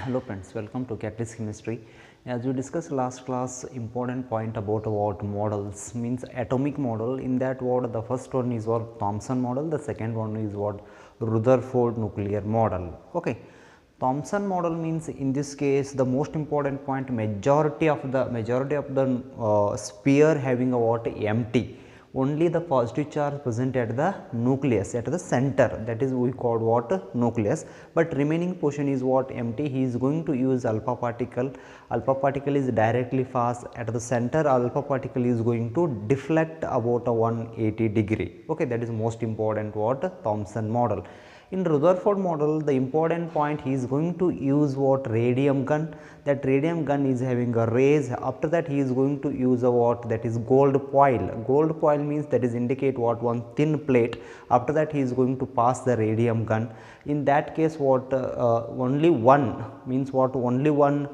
Hello friends, welcome to Catalyst Chemistry. As we discussed last class, important point about what models means atomic model. In that word, the first one is what Thompson model, the second one is what Rutherford nuclear model. Okay. Thompson model means in this case the most important point majority of the sphere having a what empty, only the positive charge present at the nucleus at the center, that is we call what nucleus, but remaining portion is what empty. He is going to use alpha particle is directly pass at the center, alpha particle is going to deflect about a 180 degree. Okay, that is most important what Thompson model. In Rutherford model, the important point he is going to use what radium gun. That radium gun is having a rays. After that, he is going to use a what, that is gold foil. Gold foil means that is indicate what one thin plate. After that, he is going to pass the radium gun. In that case, what only one means what only one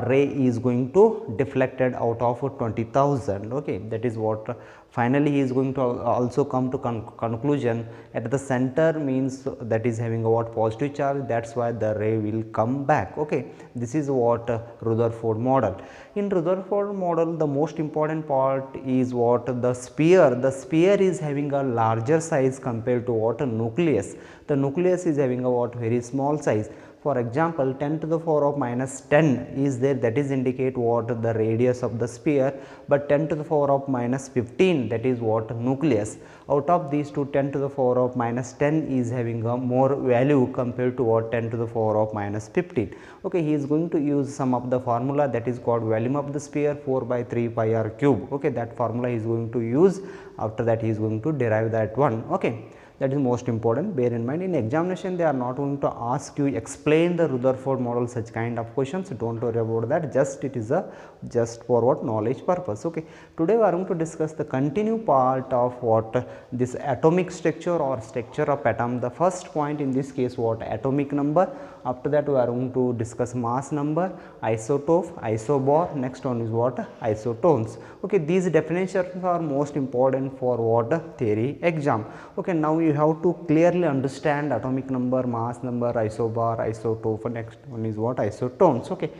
ray is going to deflected out of 20,000. Okay, that is what finally he is going to also come to conclusion at the center means that is having a what positive charge, that is why the ray will come back. Okay, this is what Rutherford model. In Rutherford model, the most important part is what the sphere is having a larger size compared to what a nucleus. The nucleus is having a what very small size. For example, 10 to the power of minus 10 is there, that is indicate what the radius of the sphere, but 10 to the power of minus 15, that is what nucleus. Out of these two, 10 to the power of minus 10 is having a more value compared to what 10 to the power of minus 15. Okay, he is going to use some of the formula, that is called volume of the sphere 4 by 3 pi r cube. Okay, that formula he is going to use. After that, he is going to derive that one. Okay, that is most important. Bear in mind, in examination they are not going to ask you explain the Rutherford model, such kind of questions. Don't worry about that, just it is a just for what knowledge purpose. Okay, today we are going to discuss the continue part of what this atomic structure or structure of atom. The first point in this case what atomic number. After that we are going to discuss mass number, isotope, isobar. Next one is what isotones. Okay, these definitions are most important for what theory exam. Okay, now you have to clearly understand atomic number, mass number, isobar, isotope. Next one is what isotones. Okay,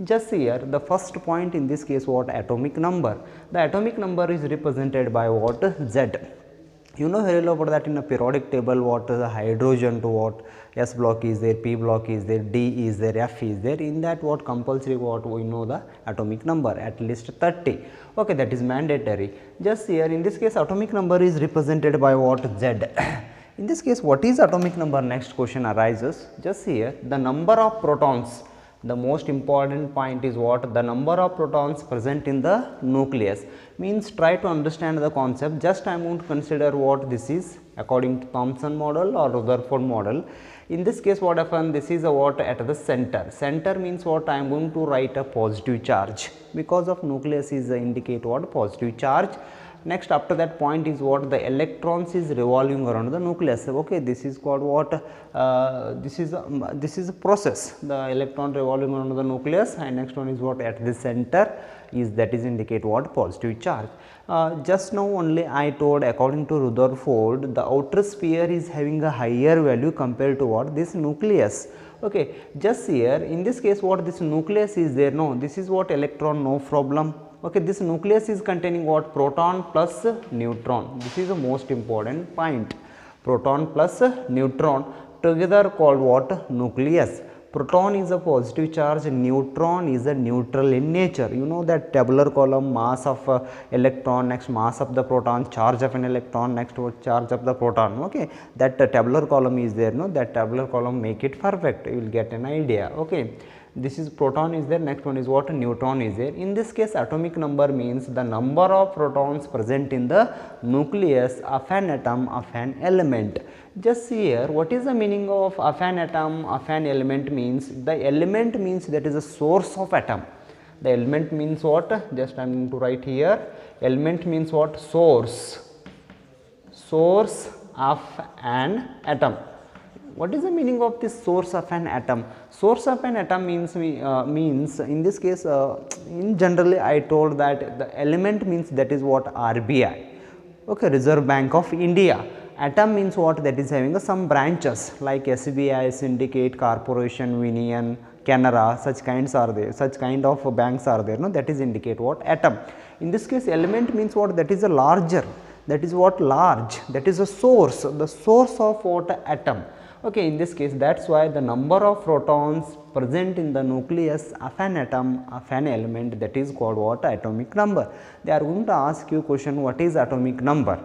just here the first point in this case what atomic number. The atomic number is represented by what Z. You know very well about that in a periodic table what the hydrogen to what S block is there, P block is there, D is there, F is there. In that what compulsory what we know the atomic number at least 30. Okay, that is mandatory. Just here in this case atomic number is represented by what Z. In this case what is atomic number, next question arises. Just here the number of protons. The most important point is what the number of protons present in the nucleus. Means try to understand the concept. Just I am going to consider what this is according to Thompson model or Rutherford model. In this case what happened, this is a what at the center. Center means what I am going to write a positive charge, because of nucleus is indicate what positive charge. Next after that point is what the electrons is revolving around the nucleus. Okay, this is called what this is a process, the electron revolving around the nucleus. And next one is what at the center is, that is indicate what positive charge. Just now only I told according to Rutherford the outer sphere is having a higher value compared to what this nucleus. Okay, just here in this case what this nucleus is there, no, this is what electron, no problem. Okay, this nucleus is containing what proton plus neutron. This is the most important point. Proton plus neutron together called what nucleus. Proton is a positive charge, neutron is a neutral in nature. You know that tabular column, mass of electron, next mass of the proton, charge of an electron, next charge of the proton. Okay, that tabular column is there, no, that tabular column make it perfect, you will get an idea. Okay, this is proton is there, next one is what neutron is there. In this case atomic number means the number of protons present in the nucleus of an atom of an element. Just here what is the meaning of an atom of an element means the element means that is a source of atom. The element means what, just I am going to write here, element means what source of an atom. What is the meaning of this source of an atom? Source of an atom means in this case in generally I told that the element means that is what RBI. Okay, Reserve Bank of India. Atom means what? That is having some branches like SBI, Syndicate, Corporation, Union, Canara, such kinds are there, such kind of banks are there, no, that is indicate what? Atom. In this case, element means what? That is a larger, that is what? Large, that is a source, the source of what? Atom. Okay, in this case, that is why the number of protons present in the nucleus of an atom, of an element, that is called what? Atomic number. They are going to ask you question, what is atomic number?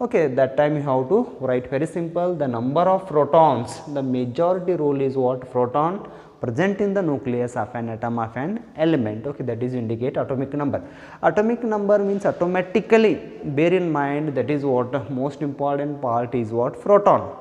Okay, that time you have to write very simple, the number of protons, the majority role is what? Proton present in the nucleus of an atom, of an element. Okay, that is indicate atomic number. Atomic number means automatically, bear in mind, that is what? Most important part is what? Proton.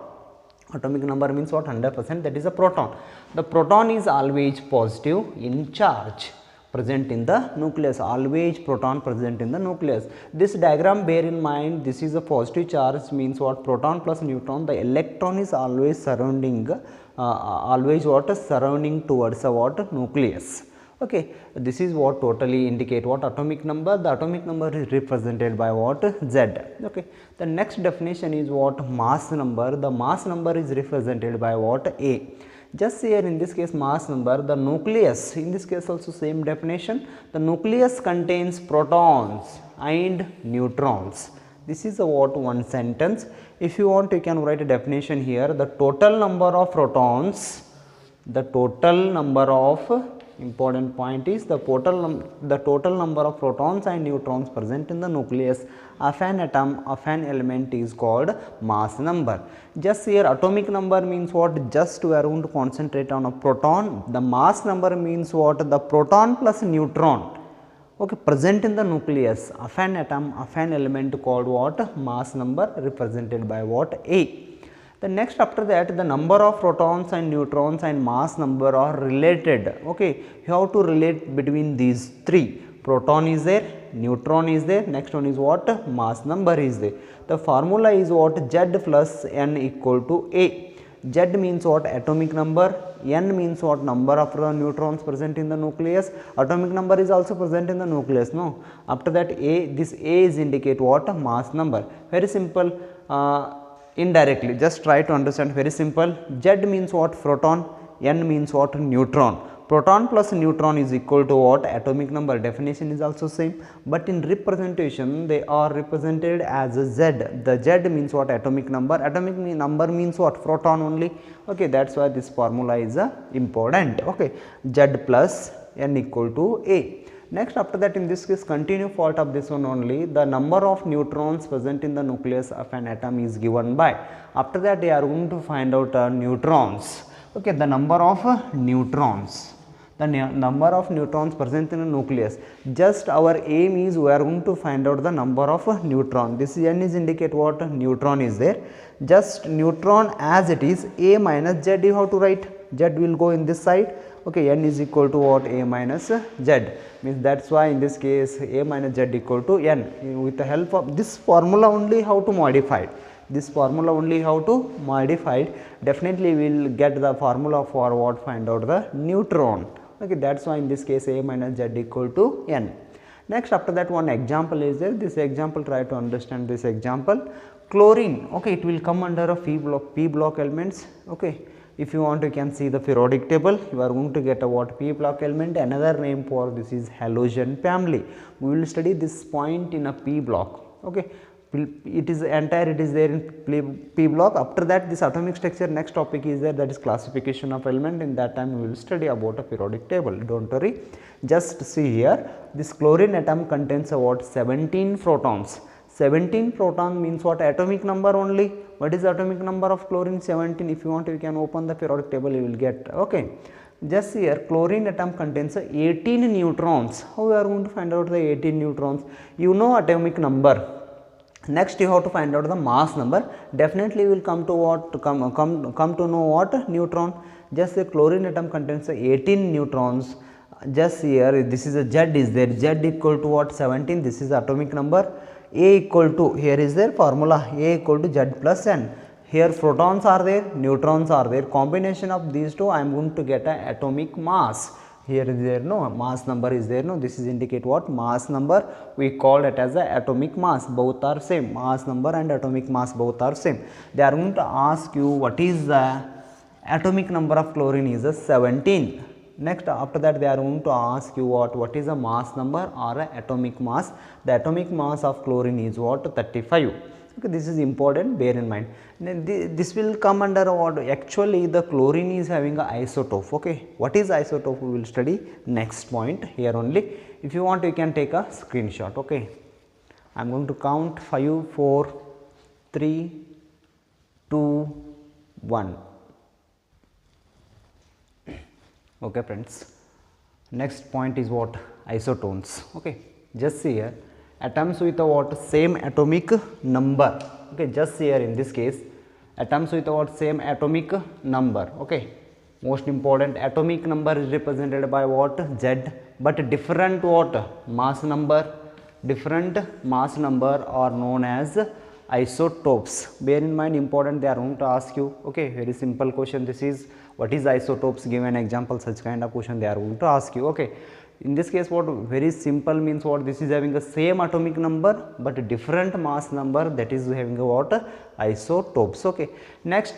Atomic number means what? 100%, that is a proton. The proton is always positive in charge, present in the nucleus, always proton present in the nucleus. This diagram, bear in mind, this is a positive charge means what? Proton plus neutron, the electron is always surrounding, always what? Surrounding towards a what? Nucleus. Okay, this is what totally indicate what? Atomic number. The atomic number is represented by what? Z. Okay, the next definition is what? Mass number. The mass number is represented by what? A. Just here in this case, mass number, the nucleus, in this case also same definition, the nucleus contains protons and neutrons. This is a what? One sentence. If you want, you can write a definition here, the total number of protons, the total number of, important point is the total number of protons and neutrons present in the nucleus of an atom, of an element, is called mass number. Just here atomic number means what? Just we are going to concentrate on a proton. The mass number means what? The proton plus neutron, okay, present in the nucleus of an atom, of an element, called what? Mass number, represented by what? A. The next after that, the number of protons and neutrons and mass number are related. Okay, you have to relate between these three. Proton is there, neutron is there, next one is what? Mass number is there. The formula is what? Z plus N equal to A. Z means what? Atomic number. N means what? Number of neutrons present in the nucleus. Atomic number is also present in the nucleus, no? After that, A, this A is indicate what? Mass number. Very simple. Indirectly, just try to understand, very simple. Z means what? Proton. N means what? Neutron. Proton plus neutron is equal to what? Atomic number. Definition is also same, but in representation they are represented as a Z. The Z means what? Atomic number. Atomic number means what? Proton only. Okay, that's why this formula is important. Okay, Z plus N equal to A. Next after that, in this case, continue part of this one only, the number of neutrons present in the nucleus of an atom is given by. After that, they are going to find out neutrons. Okay, the number of neutrons, the number of neutrons present in the nucleus. Just our aim is we are going to find out the number of neutron. This N is indicate what? Neutron is there. Just neutron as it is, A minus Z you have to write. Z will go in this side. Okay, N is equal to what? A minus Z, means that is why in this case A minus Z equal to N. With the help of this formula only how to modify it. This formula only how to modify it. Definitely we will get the formula for what? Find out the neutron. Okay, that is why in this case A minus Z equal to N. Next after that, one example is there. This example, try to understand this example. Chlorine, okay, it will come under a P block elements. Okay, if you want, you can see the periodic table. You are going to get a what? P block element. Another name for this is halogen family. We will study this point in a P block. Okay, it is entire, it is there in P block. After that, this atomic structure, next topic is there, that is classification of element. In that time we will study about a periodic table. Don't worry, just see here, this chlorine atom contains a what? 17 protons. 17 proton means what? Atomic number only. What is the atomic number of chlorine? 17. If you want, you can open the periodic table, you will get. Okay, just here chlorine atom contains 18 neutrons. How we are going to find out the 18 neutrons? You know atomic number. Next you have to find out the mass number. Definitely will come to what? Come to know what? Neutron. Just the chlorine atom contains 18 neutrons. Just here, this is a Z is there. Z equal to what? 17. This is the atomic number. A equal to, here is their formula, A equal to Z plus N. Here protons are there, neutrons are there. Combination of these two, I am going to get an atomic mass. here is there no mass number is there no, this is indicate what mass number, we call it as a atomic mass, both are same, mass number and atomic mass both are same. They are going to ask you what is the atomic number of chlorine is a 17. Next after that they are going to ask you what is a mass number or a atomic mass. The atomic mass of chlorine is what 35. Okay, this is important, bear in mind. Then this will come under what actually the chlorine is having a isotope. Okay, what is isotope we will study next point here only. If you want you can take a screenshot. Okay, I am going to count 5, 4, 3, 2, 1. Okay friends, next point is what isotones. Okay, just see here atoms with a what same atomic number. Okay, just see here in this case atoms with a what same atomic number. Okay, most important atomic number is represented by what Z, but different what mass number, different mass number are known as isotopes. Bear in mind, important, they are going to ask you. Okay, very simple question this is, what is isotopes, give an example, such kind of question they are going to ask you. Okay, in this case what very simple means what, this is having the same atomic number but different mass number, that is having a what isotopes. Okay, next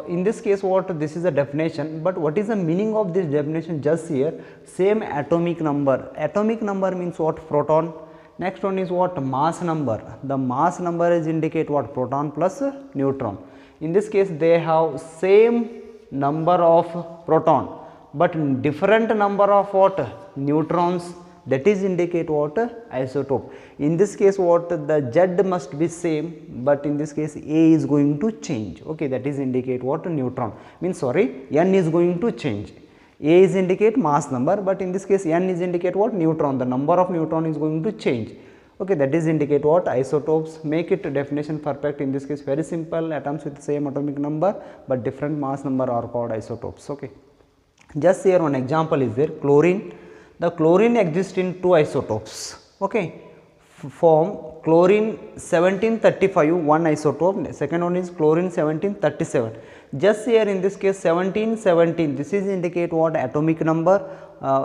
in this case what, this is a definition, but what is the meaning of this definition, just here same atomic number. Atomic number means what, proton. Next one is what, mass number. The mass number is indicate what, proton plus neutron. In this case they have same number of proton but different number of what, neutrons, that is indicate what, isotope. In this case what, the Z must be same but in this case A is going to change. Okay, that is indicate what, neutron, means sorry N is going to change. A is indicate mass number but in this case N is indicate what, neutron, the number of neutron is going to change. Okay, that is indicate what, isotopes. Make it definition perfect, in this case very simple, atoms with same atomic number but different mass number are called isotopes. Okay, just here one example is there, chlorine. The chlorine exists in two isotopes. Okay, form chlorine 1735 one isotope, second one is chlorine 1737. Just here in this case 1717, this is indicate what, atomic number.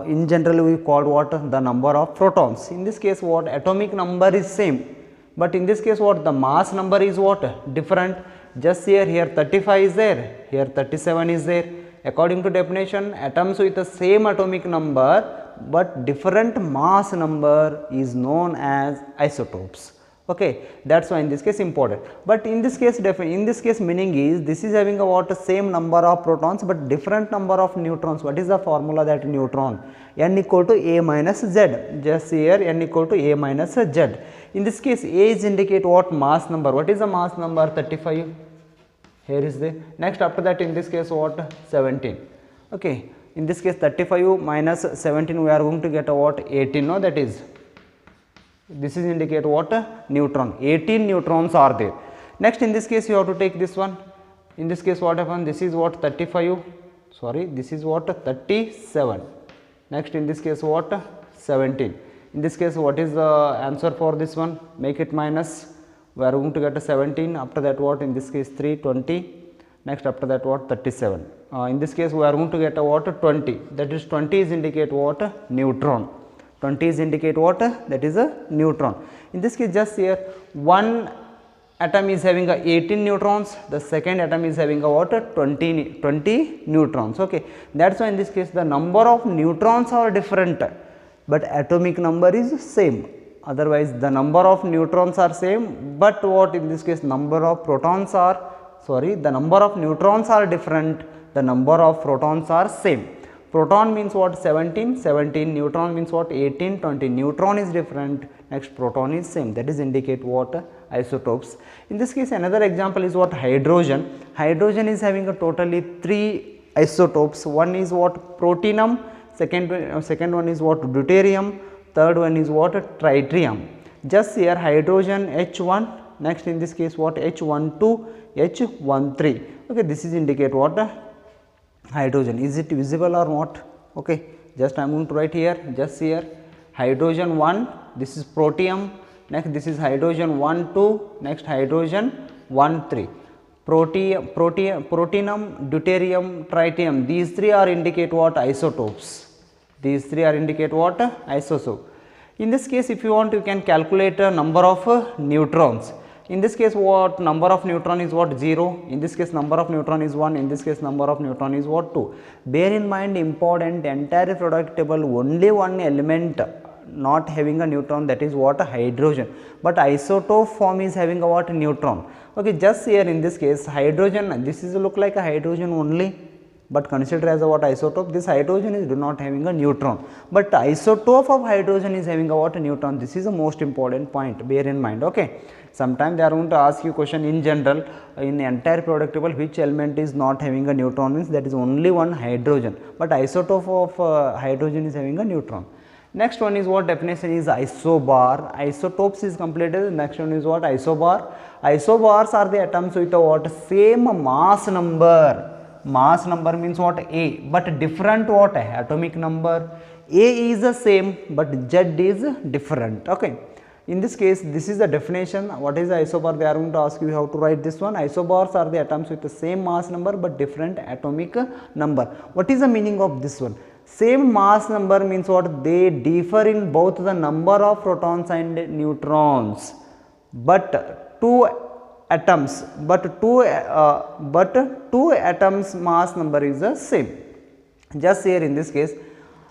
In general we call what, the number of protons. In this case what, atomic number is same but in this case what, the mass number is what, different. Just here 35 is there, here 37 is there. According to definition, atoms with the same atomic number but different mass number is known as isotopes. Okay, that's why in this case important. But in this case meaning is, this is having a what, same number of protons but different number of neutrons. What is the formula that neutron? N equal to A minus Z. Just here N equal to A minus Z. In this case A is indicate what, mass number. What is the mass number? 35. Here is the next, after that in this case what, 17. Okay, in this case 35 minus 17 we are going to get a what, 18. No, that is, this is indicate what, neutron, 18 neutrons are there. Next in this case you have to take this one. In this case what happened, this is what, 35, sorry this is what, 37. Next in this case what, 17. In this case what is the answer for this one? Make it minus, we are going to get a 17, after that what, in this case 3, 20, next after that what, 37. In this case we are going to get a what, 20, that is 20 is indicate what, neutron. 20 is indicate what, that is a neutron. In this case just here one atom is having a 18 neutrons, the second atom is having a what, 20 neutrons. Okay, that's why in this case the number of neutrons are different but atomic number is same. Otherwise the number of neutrons are same but what, in this case number of protons are, sorry, the number of neutrons are different, the number of protons are same. Proton means what, 17, neutron means what, 18, 20, neutron is different, next proton is same, that is indicate what, isotopes. In this case another example is what, hydrogen. Hydrogen is having a totally 3 isotopes, one is what, protium, second one is what, deuterium, third one is what, tritium. Just here hydrogen H1, next in this case what, H12, H13. Okay, this is indicate what, hydrogen. Is it visible or not? Okay, just I am going to write here, just here hydrogen 1, this is protium, next this is hydrogen 1 2, next hydrogen 1 3. Protium, deuterium, tritium, these 3 are indicate what, isotopes. These 3 are indicate what? Isotope. In this case, if you want, you can calculate a number of neutrons. In this case, what number of neutron is what? 0. In this case, number of neutron is 1. In this case, number of neutron is what? 2. Bear in mind, important, entire periodic table, only one element not having a neutron, that is what? Hydrogen. But isotope form is having a what? Neutron. Okay, just here in this case, hydrogen, this is look like a hydrogen only, but consider as a what? Isotope. This hydrogen is not having a neutron, but isotope of hydrogen is having a what? Neutron. This is the most important point, bear in mind. Okay, sometimes they are going to ask you question in general, in the entire periodic table, which element is not having a neutron, means that is only one hydrogen, but isotope of hydrogen is having a neutron. Next one is what? Definition is isobar. Isotopes is completed. Next one is what? Isobar. Isobars are the atoms with a what? Same mass number. Mass number means what? A, but different what? Atomic number. A is the same, but Z is different. Okay. In this case, this is the definition. What is the isobar? They are going to ask you how to write this one. Isobars are the atoms with the same mass number but different atomic number. What is the meaning of this one? Same mass number means what? They differ in both the number of protons and neutrons, but two atoms mass number is the same. Just here in this case,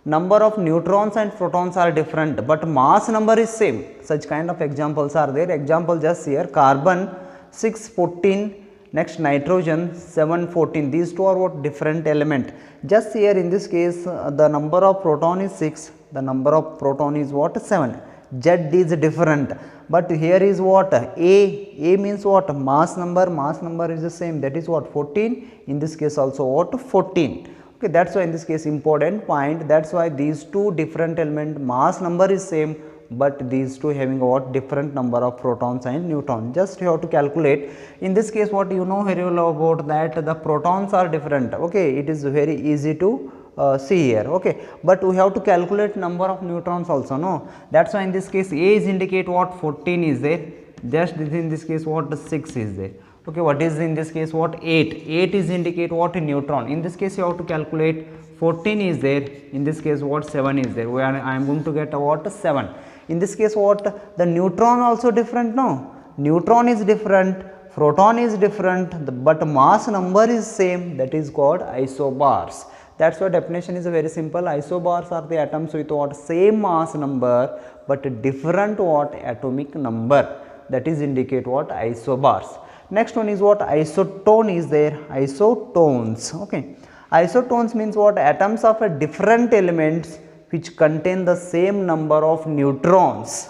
number of neutrons and protons are different, but mass number is same. Such kind of examples are there. Example just here, carbon 614, next nitrogen 714. These two are what? Different element. Just here in this case, the number of proton is 6, the number of proton is what? 7. Z is different, but here is what? A means what? Mass number is the same, that is what? 14. In this case also what? 14. Okay, that's why in this case important point, that's why these two different element mass number is same, but these two having what? Different number of protons and neutrons. Just you have to calculate. In this case, what you know very well about that, the protons are different. Okay, it is very easy to see here. Okay, but we have to calculate number of neutrons also, no? That's why in this case A is indicate what? 14 is there. Just in this case what? 6 is there. Okay, what is in this case what? 8 is indicate what? Neutron. In this case you have to calculate 14 is there. In this case what? 7 is there. I am going to get a what? 7. In this case what? The neutron also different, no? Neutron is different, proton is different, but mass number is same, that is called isobars. That's why definition is very simple. Isobars are the atoms with what? Same mass number but different what? Atomic number, that is indicate what? Isobars. Next one is what? Isotone is there. Isotones. Okay, isotones means what? Atoms of a different elements which contain the same number of neutrons.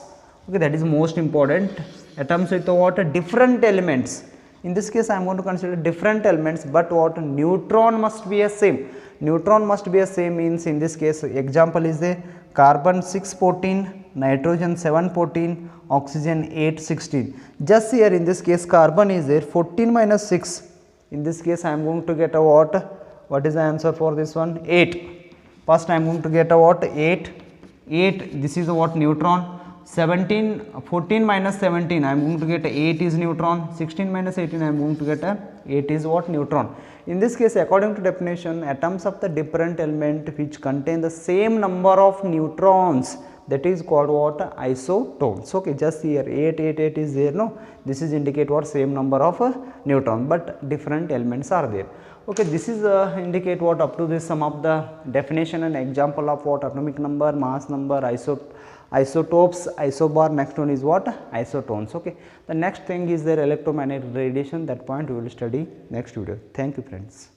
Okay, that is most important. Atoms with what? Different elements. In this case I am going to consider different elements, but what? Neutron must be a same. Neutron must be a same means in this case example is the carbon 614, nitrogen 714, oxygen 816. Just here in this case carbon is there, 14 minus 6. In this case I am going to get a what? What is the answer for this one? 8. First I am going to get a what? 8. This is a what? Neutron. 14 minus 17 I am going to get 8 is neutron. 16 minus 18 I am going to get 8 is what? Neutron. In this case according to definition, atoms of the different element which contain the same number of neutrons, that is called what? Isotones. Okay, just here 8 is there, no? This is indicate what? Same number of neutron but different elements are there. Okay, this is indicate what? Up to this some of the definition and example of what? Atomic number, mass number, isotopes, isobar. Next one is what? Isotones. Okay, the next thing is their electromagnetic radiation. That point we will study next video. Thank you friends.